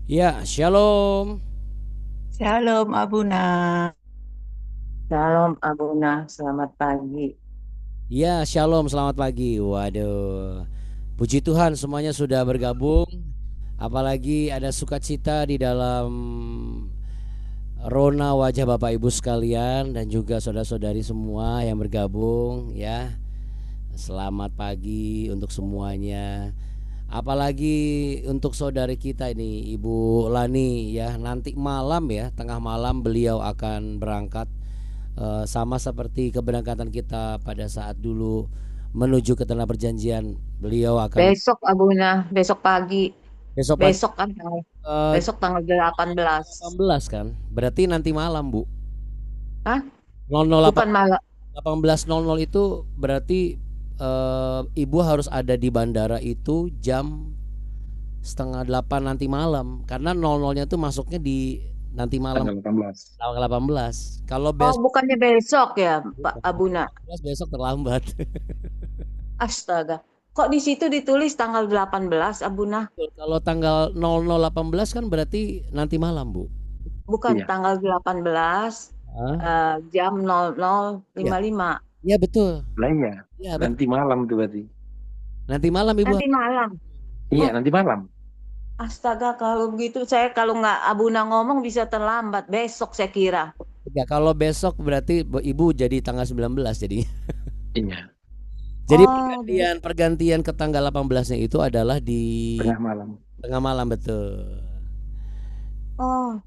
Ya, shalom. Shalom Abuna. Shalom Abuna, selamat pagi. Ya, shalom, selamat pagi. Waduh. Puji Tuhan semuanya sudah bergabung. Apalagi ada sukacita di dalam rona wajah Bapak Ibu sekalian dan juga saudara-saudari semua yang bergabung ya. Selamat pagi untuk semuanya. Apalagi untuk saudari kita ini Ibu Lani ya, nanti malam ya, tengah malam beliau akan berangkat sama seperti keberangkatan kita pada saat dulu menuju ke tanah perjanjian. Beliau akan Besok Abuna, besok pagi. besok pagi Besok kan eh, besok tanggal 18. 18 kan? Berarti nanti malam, Bu. Hah? 00:08 Bukan malam. 18.00 itu berarti Ibu harus ada di bandara itu jam setengah 8 nanti malam karena 00-nya tuh masuknya di nanti malam tanggal 18. tanggal 18. Kalau Oh, besok bukannya besok ya, Pak Abuna. besok terlambat. Astaga. Kok di situ ditulis tanggal 18, Abuna? Kalau tanggal 00:18 kan berarti nanti malam, Bu. Bukan Iya. tanggal 18 Hah? jam 00.55. Iya betul. Lah iya, Iya betul. nanti malam tuh berarti. Nanti malam Ibu. Nanti malam. Iya, Oh, nanti malam. astaga, kalau begitu saya kalau nggak Abuna ngomong bisa terlambat. Besok saya kira. Ya, kalau besok berarti Ibu jadi tanggal 19 jadi. Iya, Jadi Oh, pergantian ke tanggal 18-nya itu adalah di tengah malam. tengah malam betul. oh.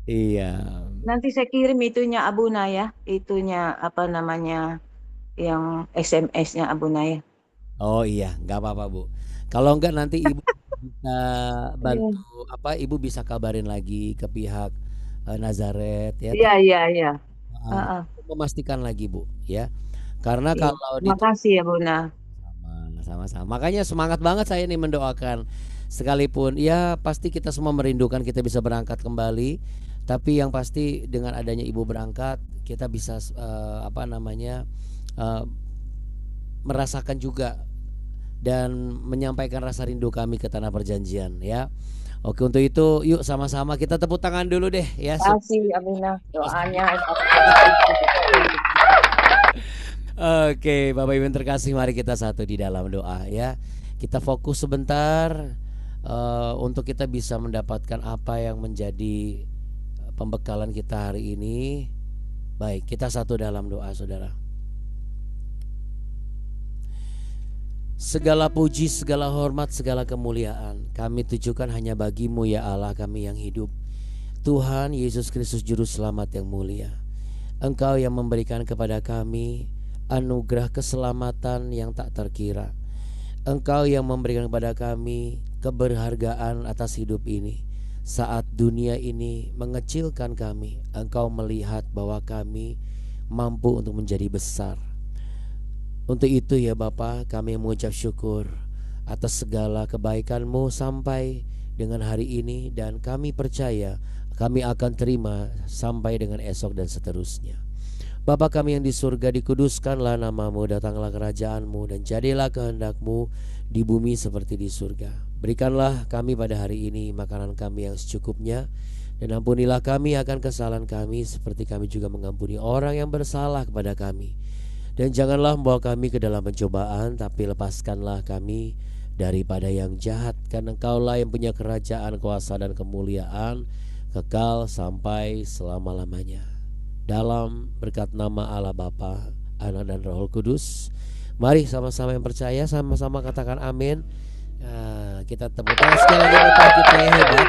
Iya. Nanti saya kirim itunya Abuna ya, itunya apa namanya yang SMS-nya Abuna ya. Oh iya, nggak apa-apa Bu. Kalau enggak nanti Ibu bisa bantu Iya, Ibu bisa kabarin lagi ke pihak Nazaret ya. iya, iya, iya. Heeh, Untuk memastikan lagi Bu ya. Karena iya. kalau Terima kasih ya Buna. sama-sama. Makanya semangat banget saya nih mendoakan. Sekalipun ya pasti kita semua merindukan kita bisa berangkat kembali. Tapi yang pasti dengan adanya Ibu berangkat kita bisa apa namanya eh, merasakan juga dan menyampaikan rasa rindu kami ke tanah perjanjian ya. Oke untuk itu yuk sama-sama kita tepuk tangan dulu deh ya. Terima kasih Abuna. Doanya Oke, Bapak Ibu yang terkasih, mari kita satu di dalam doa ya. Kita fokus sebentar untuk kita bisa mendapatkan apa yang menjadi pembekalan kita hari ini. Baik, kita satu dalam doa, Saudara. Segala puji, segala hormat, segala kemuliaan kami tujukan hanya bagimu ya Allah kami yang hidup. Tuhan Yesus Kristus Juru Selamat yang mulia. Engkau yang memberikan kepada kami anugerah keselamatan yang tak terkira. Engkau yang memberikan kepada kami keberhargaan atas hidup ini. Saat dunia ini mengecilkan kami, Engkau melihat bahwa kami mampu untuk menjadi besar. Untuk itu ya Bapa, kami mengucap syukur atas segala kebaikan-Mu sampai dengan hari ini. Dan kami percaya kami akan terima sampai dengan esok dan seterusnya. Bapa kami yang di surga, dikuduskanlah nama-Mu, datanglah kerajaan-Mu, dan jadilah kehendak-Mu di bumi seperti di surga. Berikanlah kami pada hari ini makanan kami yang secukupnya, dan ampunilah kami akan kesalahan kami seperti kami juga mengampuni orang yang bersalah kepada kami. Dan janganlah membawa kami ke dalam pencobaan, tapi lepaskanlah kami daripada yang jahat. Karena Engkaulah yang punya kerajaan, kuasa, dan kemuliaan kekal sampai selama-lamanya. Dalam berkat nama Allah Bapa, Anak, dan Roh Kudus. Mari sama-sama yang percaya, sama-sama katakan amin. Kita tepuk tangan sekali lagi Bapak kita yang hebat.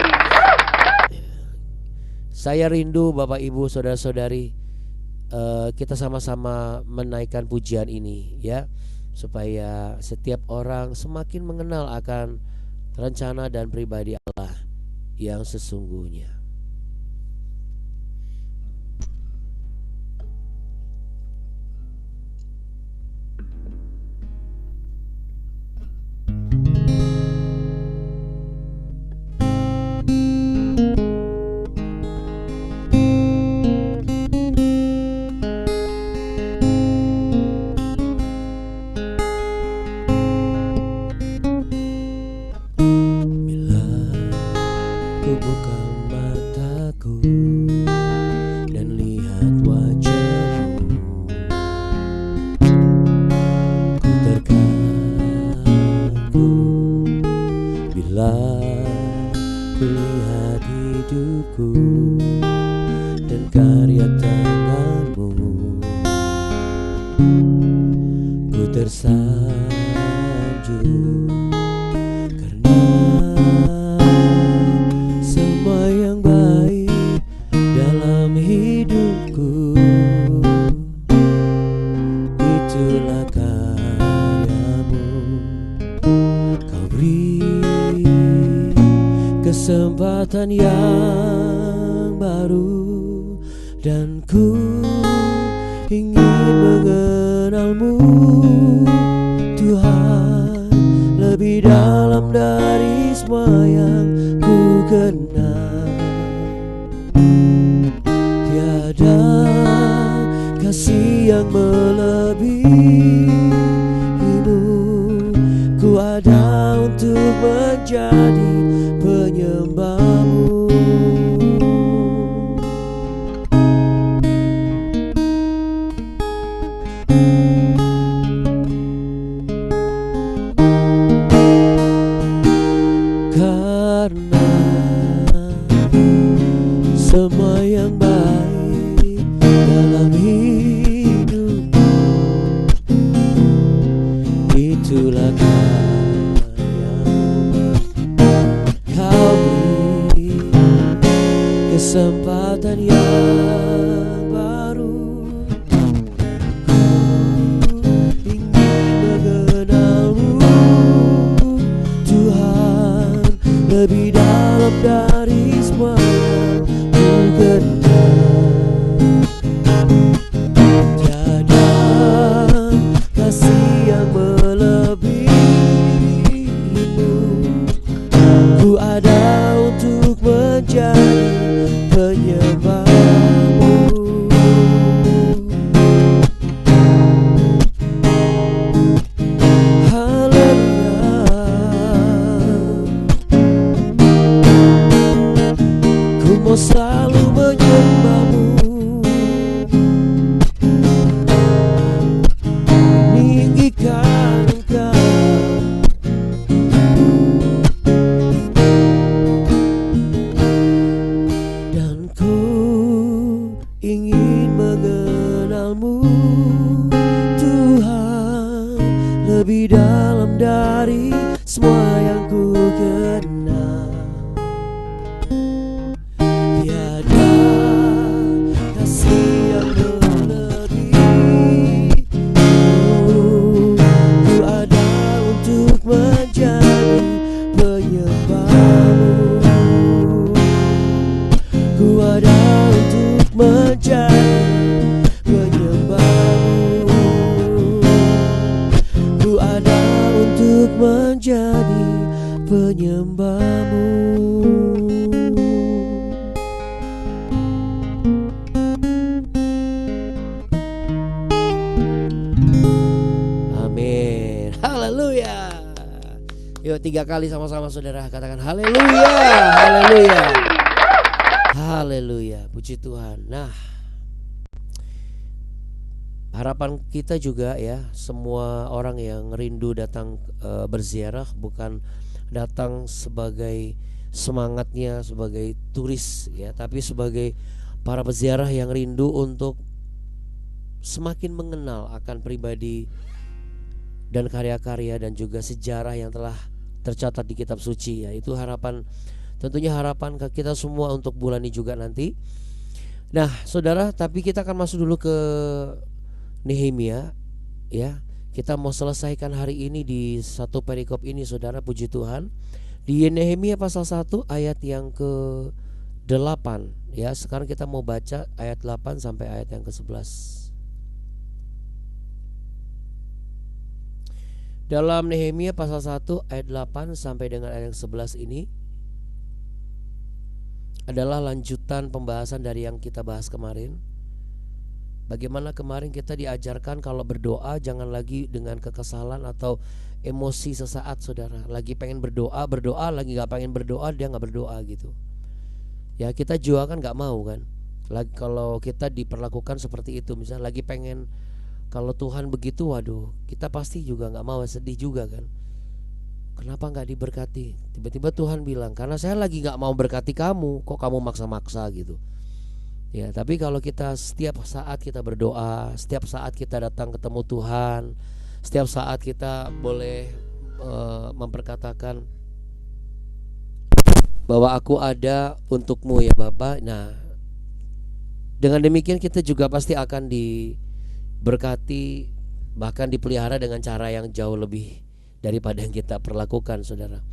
Saya rindu Bapak Ibu saudara-saudari, kita sama-sama menaikkan pujian ini ya, supaya setiap orang semakin mengenal akan rencana dan pribadi Allah yang sesungguhnya. dalam hidupku. Itulah karyamu, kau beri kesempatan yang baru, dan ku ingin mengenalmu Tuhan lebih dalam dari semua yang ku kenal. Tiada kasih yang melebihimu, ku ada untuk menjadi penyembahmu. Karena semua yang baik dalam hidup, itulah karyamu. Kau beri kesempatan yang baru, ku ingin mengenalmu Tuhan lebih dalam dari semua yang ku kenal. Tiada kasih yang melebihimu, ku ada untuk menjadi penyembahmu. Haleluya, ku mau selalu menyembahmu, meninggikan Engkau. Dan ku ingin mengenalmu Tuhan lebih dalam dari semua yang ku kenal. Tiada kasih yang melebihimu, ku ada untuk menjadi penyembahmu. Ku ada untuk menjadi penyembahmu. Ku ada untuk menjadi penyembahmu. Amin. Haleluya. Yuk 3 kali sama-sama saudara katakan haleluya. Haleluya. Haleluya. Puji Tuhan. Nah, harapan kita juga ya, semua orang yang rindu datang berziarah bukan datang sebagai semangatnya sebagai turis ya, tapi sebagai para peziarah yang rindu untuk semakin mengenal akan pribadi dan karya-karya dan juga sejarah yang telah tercatat di kitab suci ya. Itu harapan, tentunya harapan ke kita semua untuk bulan ini juga nanti. Nah saudara, tapi kita akan masuk dulu ke Nehemia ya. Kita mau selesaikan hari ini di satu perikop ini saudara, puji Tuhan. Di Nehemia pasal 1 ayat yang ke-8 ya. Sekarang kita mau baca ayat 8 sampai ayat yang ke-11. Dalam Nehemia pasal 1 ayat 8 sampai dengan ayat yang 11 ini adalah lanjutan pembahasan dari yang kita bahas kemarin. Bagaimana kemarin kita diajarkan kalau berdoa jangan lagi dengan kekesalan atau emosi sesaat saudara. Lagi pengen berdoa, lagi gak pengen berdoa, dia gak berdoa gitu. Ya kita juga kan gak mau kan. Lagi kalau kita diperlakukan seperti itu, misalnya lagi pengen, kalau Tuhan begitu, waduh, kita pasti juga gak mau, sedih juga kan. Kenapa gak diberkati? Tiba-tiba Tuhan bilang, karena saya lagi gak mau berkati kamu, kok kamu maksa-maksa gitu. Ya, tapi kalau kita setiap saat kita berdoa, setiap saat kita datang ketemu Tuhan, setiap saat kita boleh memperkatakan bahwa aku ada untukmu ya Bapak. Nah, Dengan demikian kita juga pasti akan diberkati, bahkan dipelihara dengan cara yang jauh lebih daripada yang kita perlakukan, saudara.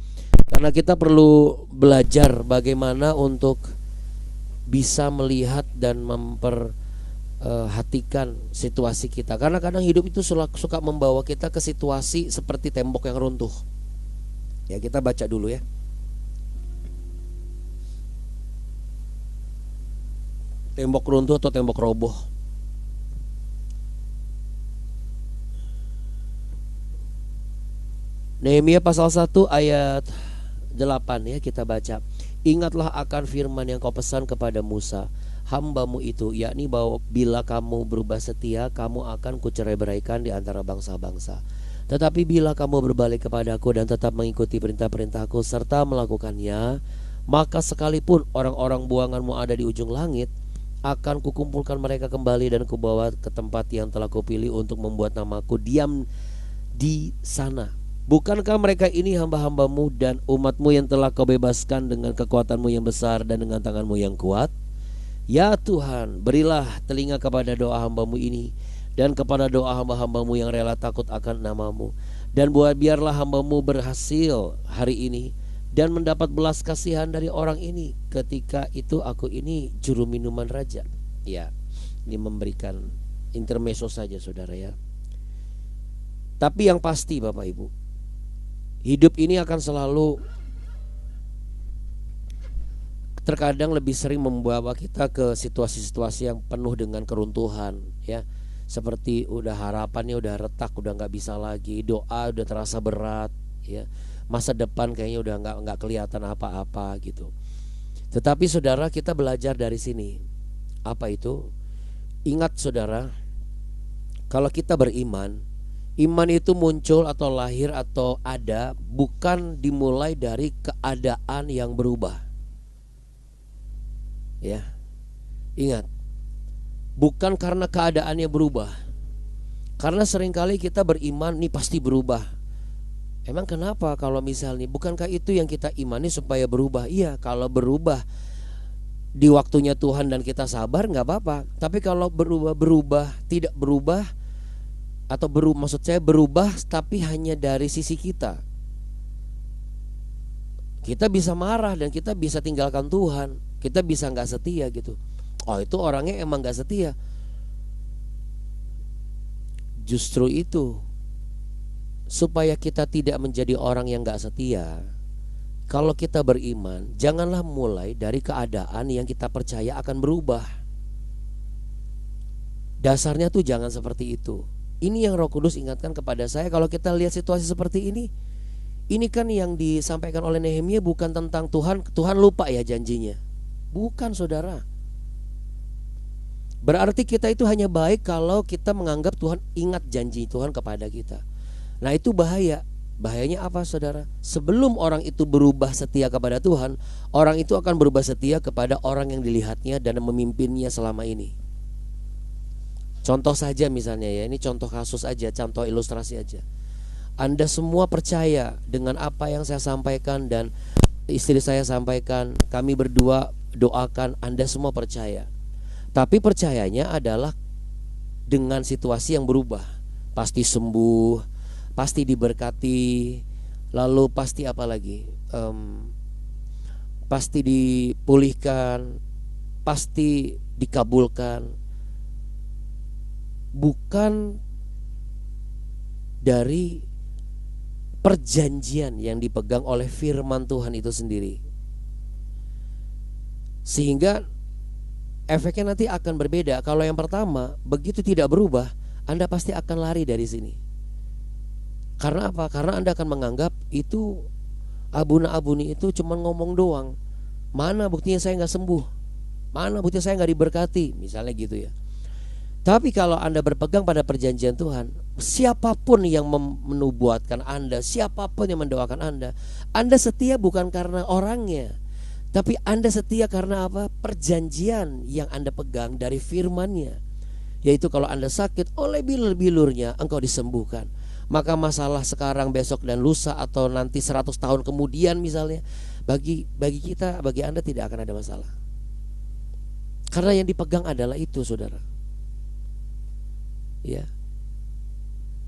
Karena kita perlu belajar bagaimana untuk bisa melihat dan memperhatikan situasi kita. Karena kadang hidup itu suka membawa kita ke situasi seperti tembok yang runtuh. Ya, kita baca dulu ya. Tembok runtuh atau tembok roboh. Nehemia pasal 1 ayat 8 ya, kita baca. Ingatlah akan firman yang kau pesan kepada Musa hambamu itu, yakni bahwa bila kamu berubah setia, kamu akan kucerai-beraikan di antara bangsa-bangsa. Tetapi bila kamu berbalik kepadaku dan tetap mengikuti perintah-perintahku serta melakukannya, maka sekalipun orang-orang buanganmu ada di ujung langit, akan kukumpulkan mereka kembali dan kubawa ke tempat yang telah kupilih untuk membuat namaku diam di sana. Bukankah mereka ini hamba-hambamu dan umatmu yang telah kau bebaskan dengan kekuatanmu yang besar dan dengan tanganmu yang kuat? Ya Tuhan, berilah telinga kepada doa hambamu ini dan kepada doa hamba-hambamu yang rela takut akan namamu. Dan biarlah hambamu berhasil hari ini dan mendapat belas kasihan dari orang ini. Ketika itu aku ini juru minuman raja. Ya, ini memberikan intermezzo saja, saudara ya. Tapi yang pasti Bapak Ibu, hidup ini akan selalu terkadang lebih sering membawa kita ke situasi-situasi yang penuh dengan keruntuhan ya. Seperti udah harapannya udah retak, udah gak bisa lagi, doa udah terasa berat ya. Masa depan kayaknya udah nggak kelihatan apa-apa gitu. Tetapi saudara, kita belajar dari sini. Apa itu? Ingat saudara, kalau kita beriman, iman itu muncul atau lahir atau ada bukan dimulai dari keadaan yang berubah. Ya, ingat, bukan karena keadaannya berubah. Karena seringkali kita beriman nih pasti berubah. Emang kenapa kalau misalnya, bukankah itu yang kita imani supaya berubah? Iya, kalau berubah di waktunya Tuhan dan kita sabar nggak apa-apa. Tapi kalau berubah tidak berubah, atau maksud saya berubah tapi hanya dari sisi kita, kita bisa marah dan kita bisa tinggalkan Tuhan, kita bisa nggak setia gitu. Oh, itu orangnya emang nggak setia. Justru itu, supaya kita tidak menjadi orang yang gak setia, kalau kita beriman, janganlah mulai dari keadaan yang kita percaya akan berubah. Dasarnya tuh jangan seperti itu. Ini yang Roh Kudus ingatkan kepada saya. Kalau kita lihat situasi seperti ini kan yang disampaikan oleh Nehemia bukan tentang Tuhan lupa ya janjinya. Bukan saudara. Berarti kita itu hanya baik kalau kita menganggap Tuhan ingat janji Tuhan kepada kita. Nah itu bahaya. Bahayanya apa saudara? Sebelum orang itu berubah setia kepada Tuhan, orang itu akan berubah setia kepada orang yang dilihatnya dan memimpinnya selama ini. Contoh saja misalnya ya, ini contoh kasus aja, contoh ilustrasi aja. Anda semua percaya dengan apa yang saya sampaikan dan istri saya sampaikan, kami berdua doakan, Anda semua percaya. Tapi percayanya adalah dengan situasi yang berubah. Pasti sembuh, pasti diberkati, lalu pasti apa lagi? Pasti dipulihkan, pasti dikabulkan. Bukan dari perjanjian yang dipegang oleh firman Tuhan itu sendiri. Sehingga efeknya nanti akan berbeda. Kalau yang pertama, begitu tidak berubah, Anda pasti akan lari dari sini. Karena apa? Karena Anda akan menganggap itu abuna-abuni itu cuma ngomong doang. Mana buktinya saya gak sembuh? Mana buktinya saya gak diberkati? Misalnya gitu ya. Tapi kalau Anda berpegang pada perjanjian Tuhan, siapapun yang menubuatkan Anda, siapapun yang mendoakan Anda setia bukan karena orangnya, tapi Anda setia karena apa? Perjanjian yang Anda pegang dari firman-Nya. Yaitu kalau Anda sakit, oleh bilur-bilurnya engkau disembuhkan. Maka masalah sekarang, besok dan lusa atau nanti 100 tahun kemudian misalnya, bagi kita, bagi Anda tidak akan ada masalah. Karena yang dipegang adalah itu, saudara. Ya.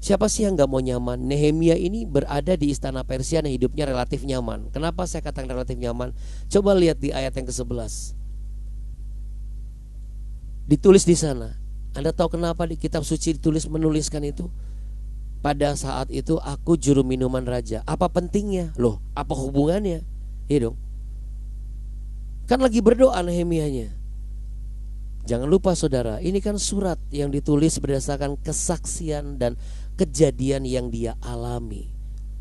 Siapa sih yang gak mau nyaman? Nehemia ini berada di istana Persia dan hidupnya relatif nyaman. Kenapa saya katakan relatif nyaman? Coba lihat di ayat yang ke-11. Ditulis di sana. Anda tahu kenapa di kitab suci menuliskan itu? Pada saat itu aku juru minuman raja. Apa pentingnya? Loh, apa hubungannya? Iya dong. Kan lagi berdoa Nehemianya. Jangan lupa saudara, ini kan surat yang ditulis berdasarkan kesaksian dan kejadian yang dia alami.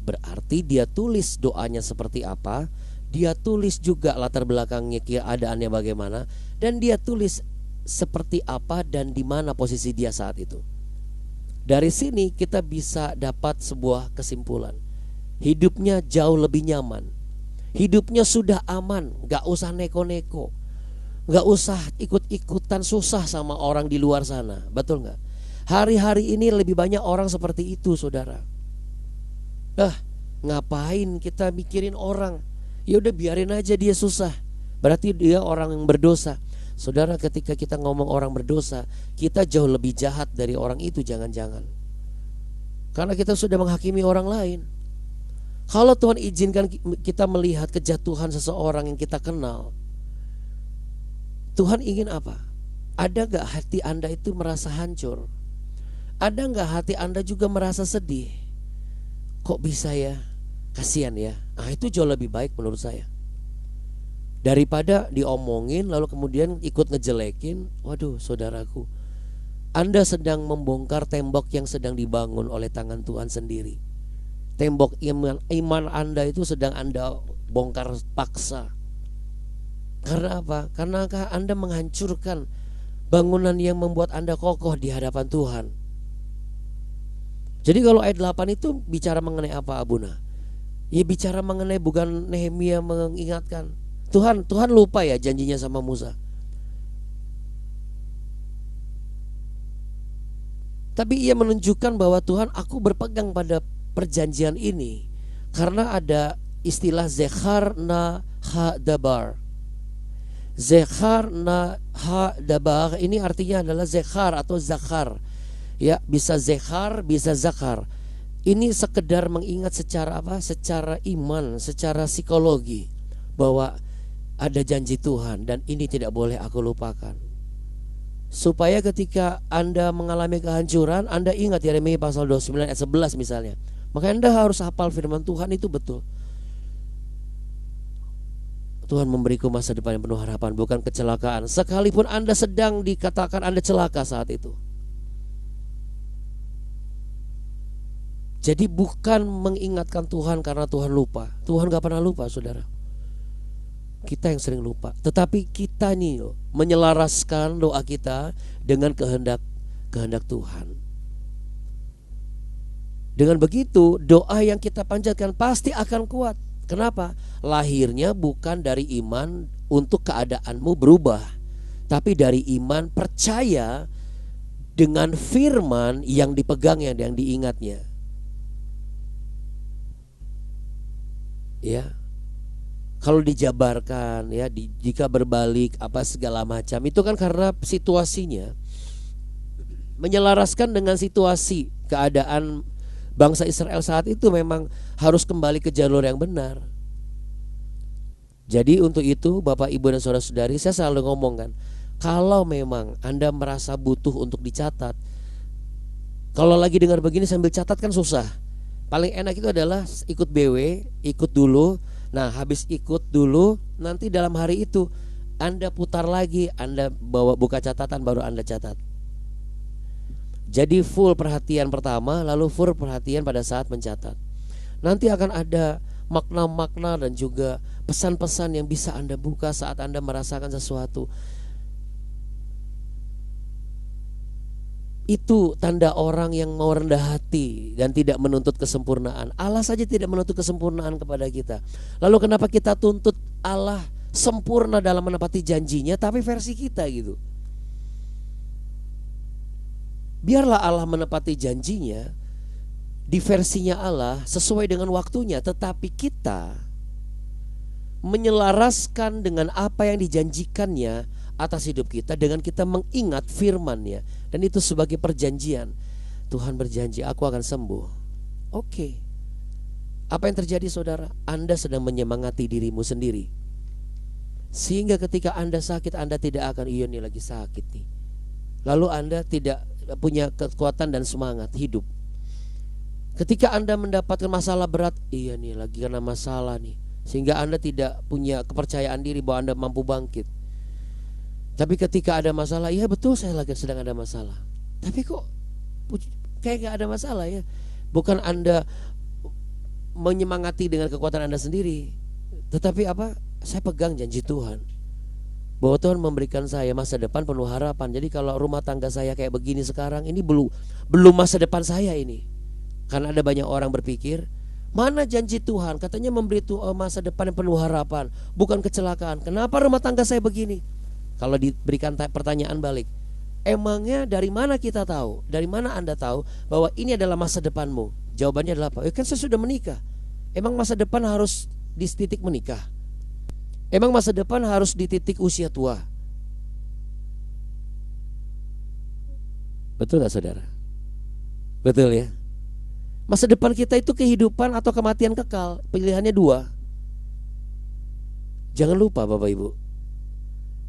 Berarti dia tulis doanya seperti apa, dia tulis juga latar belakangnya keadaannya bagaimana, dan dia tulis seperti apa dan di mana posisi dia saat itu. Dari sini kita bisa dapat sebuah kesimpulan. Hidupnya jauh lebih nyaman. Hidupnya sudah aman, gak usah neko-neko, gak usah ikut-ikutan susah sama orang di luar sana. Betul gak? Hari-hari ini lebih banyak orang seperti itu, saudara. Ngapain kita mikirin orang? Ya udah biarin aja dia susah. Berarti dia orang yang berdosa. Saudara, ketika kita ngomong orang berdosa, kita jauh lebih jahat dari orang itu, jangan-jangan. Karena kita sudah menghakimi orang lain. Kalau Tuhan izinkan kita melihat kejatuhan seseorang yang kita kenal, Tuhan ingin apa? Ada gak hati Anda itu merasa hancur? Ada gak hati Anda juga merasa sedih? Kok bisa ya? Kasihan ya. Nah, itu jauh lebih baik menurut saya. Daripada diomongin lalu kemudian ikut ngejelekin. Waduh saudaraku, Anda sedang membongkar tembok yang sedang dibangun oleh tangan Tuhan sendiri. Tembok iman Anda itu sedang Anda bongkar paksa. Karena apa? Karena Anda menghancurkan bangunan yang membuat Anda kokoh di hadapan Tuhan. Jadi kalau ayat 8 itu bicara mengenai apa, Abuna? Ya bicara mengenai, bukan Nehemia mengingatkan Tuhan lupa ya janjinya sama Musa. Tapi ia menunjukkan bahwa Tuhan, aku berpegang pada perjanjian ini karena ada istilah Zechar na ha-dabar. Zechar na ha-dabar ini artinya adalah Zechar atau Zakar. Ya, bisa Zechar, bisa Zakar. Ini sekedar mengingat secara apa? Secara iman, secara psikologi, bahwa ada janji Tuhan dan ini tidak boleh aku lupakan. Supaya ketika Anda mengalami kehancuran, Anda ingat Yeremia pasal 29 ayat 11 misalnya. Maka Anda harus hafal firman Tuhan itu betul. Tuhan memberiku masa depan yang penuh harapan, bukan kecelakaan. Sekalipun Anda sedang dikatakan Anda celaka saat itu. Jadi bukan mengingatkan Tuhan karena Tuhan lupa. Tuhan gak pernah lupa, saudara. Kita yang sering lupa. Tetapi kita nih menyelaraskan doa kita dengan kehendak Tuhan. Dengan begitu doa yang kita panjatkan pasti akan kuat. Kenapa? Lahirnya bukan dari iman untuk keadaanmu berubah, tapi dari iman percaya dengan firman yang dipegangnya, yang diingatnya. Ya. Kalau dijabarkan ya, jika berbalik apa segala macam, itu kan karena situasinya menyelaraskan dengan situasi keadaan bangsa Israel saat itu, memang harus kembali ke jalur yang benar. Jadi untuk itu Bapak Ibu dan saudara-saudari, saya selalu ngomongkan, kalau memang Anda merasa butuh untuk dicatat, kalau lagi dengar begini sambil catat kan susah. Paling enak itu adalah ikut BW, ikut dulu. Nah habis ikut dulu, nanti dalam hari itu Anda putar lagi, Anda buka catatan, baru Anda catat. Jadi full perhatian pertama, lalu full perhatian pada saat mencatat. Nanti akan ada makna-makna dan juga pesan-pesan yang bisa Anda buka saat Anda merasakan sesuatu. Itu tanda orang yang mau rendah hati dan tidak menuntut kesempurnaan. Allah saja tidak menuntut kesempurnaan kepada kita. Lalu kenapa kita tuntut Allah sempurna dalam menepati janjinya, tapi versi kita gitu? Biarlah Allah menepati janjinya di versinya Allah sesuai dengan waktunya, tetapi kita menyelaraskan dengan apa yang dijanjikannya atas hidup kita dengan kita mengingat firman-Nya, dan itu sebagai perjanjian. Tuhan berjanji, aku akan sembuh. Oke. Apa yang terjadi saudara? Anda sedang menyemangati dirimu sendiri, sehingga ketika Anda sakit, Anda tidak akan, iya nih lagi sakit nih. Lalu Anda tidak punya kekuatan dan semangat hidup. Ketika Anda mendapatkan masalah berat, iya nih lagi kena masalah nih, sehingga Anda tidak punya kepercayaan diri bahwa Anda mampu bangkit. Tapi ketika ada masalah, iya betul saya lagi sedang ada masalah, tapi kok kayak gak ada masalah ya. Bukan Anda menyemangati dengan kekuatan Anda sendiri, tetapi apa? Saya pegang janji Tuhan bahwa Tuhan memberikan saya masa depan penuh harapan. Jadi kalau rumah tangga saya kayak begini sekarang, ini belum masa depan saya ini. Karena ada banyak orang berpikir, mana janji Tuhan? Katanya memberi masa depan yang penuh harapan, bukan kecelakaan. Kenapa rumah tangga saya begini? Kalau diberikan pertanyaan balik, emangnya dari mana kita tahu? Dari mana Anda tahu bahwa ini adalah masa depanmu? Jawabannya adalah apa? Kan saya sudah menikah. Emang masa depan harus di titik menikah? Emang masa depan harus di titik usia tua? Betul gak saudara? Betul ya. Masa depan kita itu kehidupan atau kematian kekal. Pilihannya dua. Jangan lupa Bapak Ibu,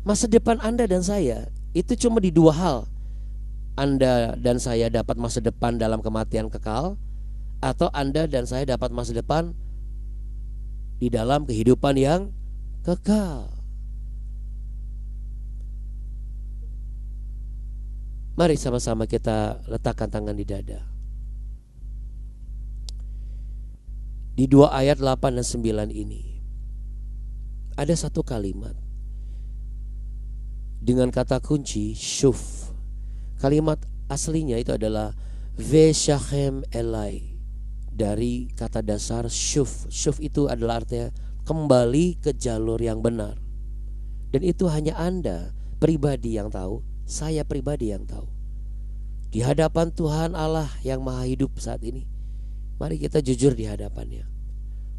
masa depan Anda dan saya itu cuma di dua hal. Anda dan saya dapat masa depan dalam kematian kekal, atau Anda dan saya dapat masa depan di dalam kehidupan yang kekal. Mari sama-sama kita letakkan tangan di dada. Di 2 ayat 8 dan 9 ini ada satu kalimat dengan kata kunci shuf. Kalimat aslinya itu adalah Veshachem Elai, dari kata dasar shuf. Shuf itu adalah artinya kembali ke jalur yang benar. Dan itu hanya Anda pribadi yang tahu, saya pribadi yang tahu. Di hadapan Tuhan Allah yang maha hidup saat ini, mari kita jujur di hadapannya.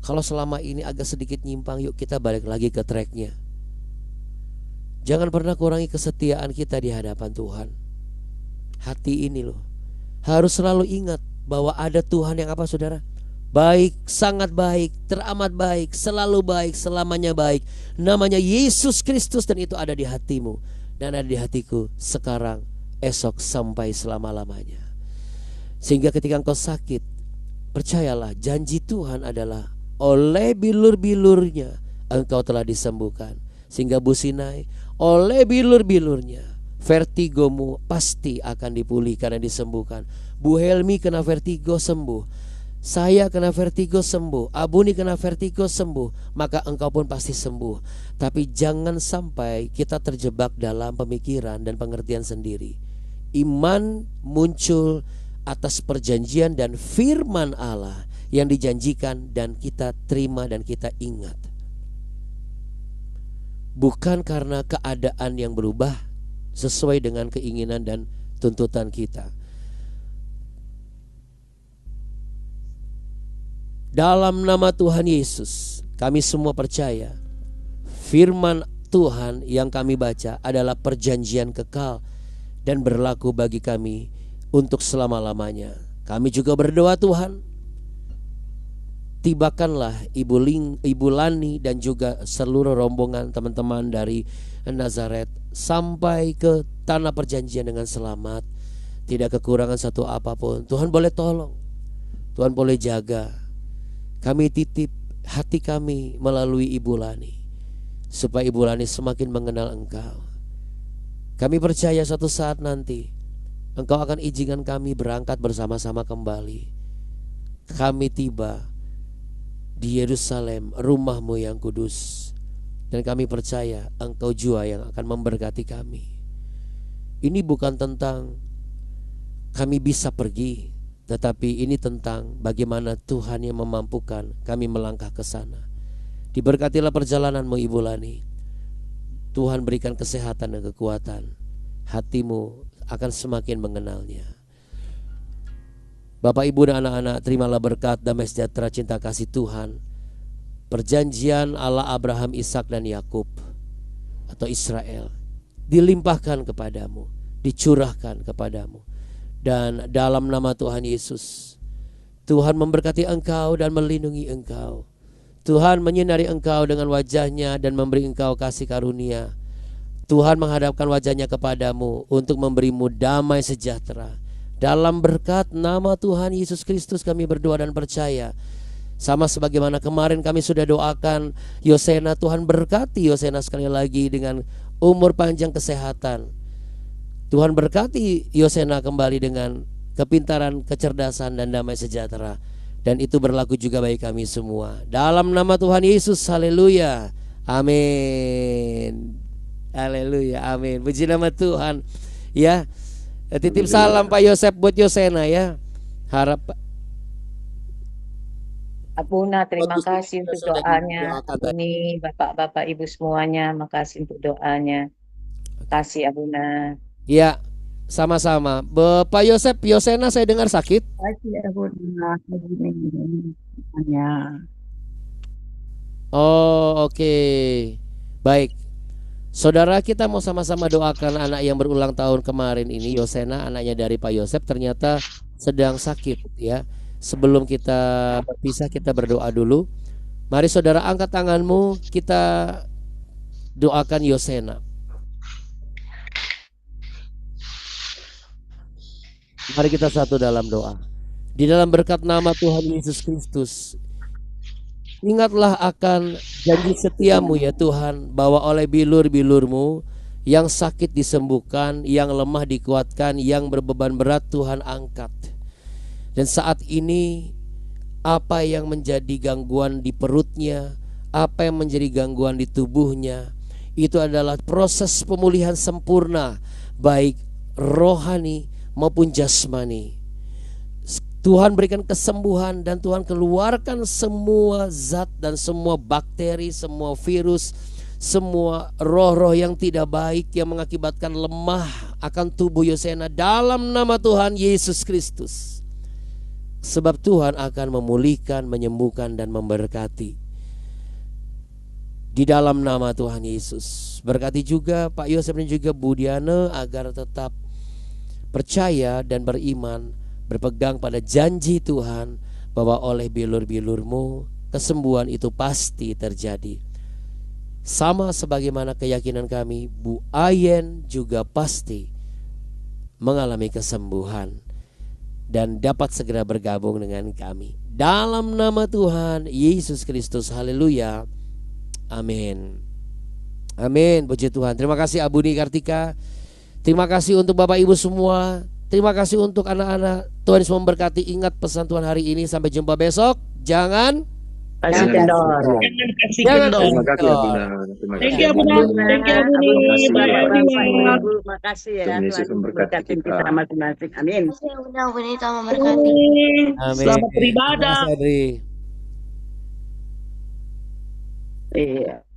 Kalau selama ini agak sedikit nyimpang, yuk kita balik lagi ke tracknya. Jangan pernah kurangi kesetiaan kita di hadapan Tuhan. Hati ini loh harus selalu ingat bahwa ada Tuhan yang apa saudara? Baik, sangat baik, teramat baik, selalu baik, selamanya baik. Namanya Yesus Kristus, dan itu ada di hatimu dan ada di hatiku sekarang, esok, sampai selama-lamanya. Sehingga ketika engkau sakit, percayalah janji Tuhan adalah oleh bilur-bilurnya engkau telah disembuhkan. Sehingga Bu Sinai, oleh bilur-bilurnya vertigomu pasti akan dipulihkan dan disembuhkan. Bu Helmi kena vertigo sembuh, saya kena vertigo sembuh, Abuni kena vertigo sembuh, maka engkau pun pasti sembuh. Tapi jangan sampai kita terjebak dalam pemikiran dan pengertian sendiri. Iman muncul atas perjanjian dan firman Allah yang dijanjikan dan kita terima dan kita ingat. Bukan karena keadaan yang berubah sesuai dengan keinginan dan tuntutan kita. Dalam nama Tuhan Yesus, kami semua percaya firman Tuhan yang kami baca adalah perjanjian kekal dan berlaku bagi kami untuk selama-lamanya. Kami juga berdoa Tuhan, tibakanlah Ibu Lani dan juga seluruh rombongan teman-teman dari Nazaret sampai ke tanah perjanjian dengan selamat, tidak kekurangan satu apapun. Tuhan boleh tolong, Tuhan boleh jaga. Kami titip hati kami melalui Ibu Lani, supaya Ibu Lani semakin mengenal Engkau. Kami percaya suatu saat nanti Engkau akan izinkan kami berangkat bersama-sama kembali. Kami tiba di Yerusalem, rumah-Mu yang kudus. Dan kami percaya Engkau jua yang akan memberkati kami. Ini bukan tentang kami bisa pergi, tetapi ini tentang bagaimana Tuhan yang memampukan kami melangkah ke sana. Diberkatilah perjalananmu Ibu Lani. Tuhan berikan kesehatan dan kekuatan. Hatimu akan semakin mengenalnya. Bapak, Ibu, dan anak-anak, terimalah berkat, damai sejahtera, cinta kasih Tuhan, perjanjian Allah Abraham, Ishak, dan Yakub atau Israel dilimpahkan kepadamu, dicurahkan kepadamu. Dan dalam nama Tuhan Yesus, Tuhan memberkati engkau dan melindungi engkau. Tuhan menyinari engkau dengan wajahnya dan memberi engkau kasih karunia. Tuhan menghadapkan wajahnya kepadamu untuk memberimu damai sejahtera. Dalam berkat nama Tuhan Yesus Kristus kami berdoa dan percaya. Sama sebagaimana kemarin kami sudah doakan Yosena, Tuhan berkati Yosena sekali lagi dengan umur panjang, kesehatan. Tuhan berkati Yosena kembali dengan kepintaran, kecerdasan, dan damai sejahtera. Dan itu berlaku juga bagi kami semua. Dalam nama Tuhan Yesus, haleluya, amin. Haleluya, amin. Puji nama Tuhan. Ya, titip salam Pak Yosep buat Yosena ya. Harap Abuna, terima Bagus, kasih kita untuk sudah doanya. didoakan tadi. Ini Bapak-bapak Ibu semuanya, makasih untuk doanya. Kasih Abuna. Ya, sama-sama. Bapak Yosep, Yosena saya dengar sakit. Kasih Abuna. Ya. Oh, oke. Baik. Saudara, kita mau sama-sama doakan anak yang berulang tahun kemarin ini, Yosena, anaknya dari Pak Yosep, ternyata sedang sakit ya. Sebelum kita berpisah, kita berdoa dulu. Mari saudara angkat tanganmu, kita doakan Yosena. Mari kita satu dalam doa. Di dalam berkat nama Tuhan Yesus Kristus, ingatlah akan janji setiamu ya Tuhan, bahwa oleh bilur-bilurmu yang sakit disembuhkan, yang lemah dikuatkan, yang berbeban berat Tuhan angkat. Dan saat ini apa yang menjadi gangguan di perutnya, apa yang menjadi gangguan di tubuhnya, itu adalah proses pemulihan sempurna, baik rohani maupun jasmani. Tuhan berikan kesembuhan dan Tuhan keluarkan semua zat dan semua bakteri, semua virus, semua roh-roh yang tidak baik yang mengakibatkan lemah akan tubuh Yosena dalam nama Tuhan Yesus Kristus. Sebab Tuhan akan memulihkan, menyembuhkan dan memberkati. Di dalam nama Tuhan Yesus. Berkati juga Pak Yosef dan juga Bu Diana agar tetap percaya dan beriman, berpegang pada janji Tuhan bahwa oleh bilur-bilurmu kesembuhan itu pasti terjadi. Sama sebagaimana keyakinan kami, Bu Ayen juga pasti mengalami kesembuhan dan dapat segera bergabung dengan kami. Dalam nama Tuhan Yesus Kristus, haleluya, amin. Amin, puji Tuhan. Terima kasih Abuni Kartika. Terima kasih untuk Bapak Ibu semua. Terima kasih untuk anak-anak. Tuhan Yesus memberkati. Ingat pesan Tuhan hari ini. Sampai jumpa besok. Jangan Kasih kendor. Jangan Terima kasih kendor. Abuna. Terima Thank kasih you, Abuna. Thank you, Abuni. Terima kasih. Terima Makasih ya. Tuhan Yesus memberkati kita. masing-masing. Amin. Amin. Selamat beribadah. Terima kasih, Adri. Iya.